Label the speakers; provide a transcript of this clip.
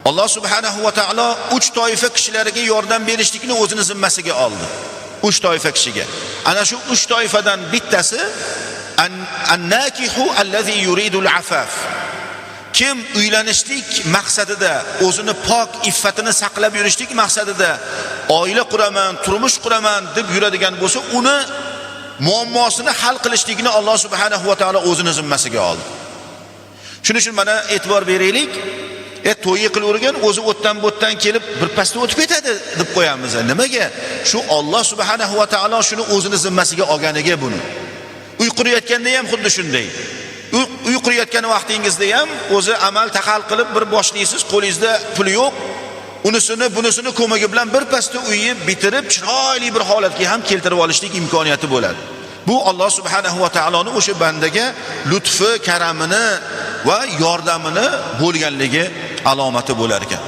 Speaker 1: Alloh subhanahu va taolo 3 toifa kishilariga yordam berishlikni o'zini zimmasiga oldi. 3 toifa kishiga. Ana shu 3 toifadan bittasi an-nakihu allazi yuridul afaf. Kim uylanishlik maqsadida, o'zini pok iffatini saqlab yurishlik maqsadida oila quraman, turmush quraman deb yuradigan bo'lsa, uni muammosini hal qilishlikni Alloh subhanahu va taolo o'zini zimmasiga oldi. Shuning uchun mana e'tibor beraylik. To'yi qilavergan o'zi o'tdan kelib bir pastda o'tib ketadi deb qo'yamiz. Nimaga? Shu Alloh subhanahu va taolo shuni o'zini zimmasiga olganiga buni. Uy qurayotganda ham xuddi shunday. Uy qurayotgan vaqtingizda ham o'zi amal taqal qilib bir boshlaysiz, qo'lingizda pul yo'q. Bunisini ko'magi bilan bir pastda uyni bitirib, chiroyli bir holatga ham keltirib olishlik imkoniyati bo'ladi. Bu Alloh subhanahu va taoloning o'sha bandaga lutfi, karamini va yordamini bo'lganligi alomati bo'lar ekan.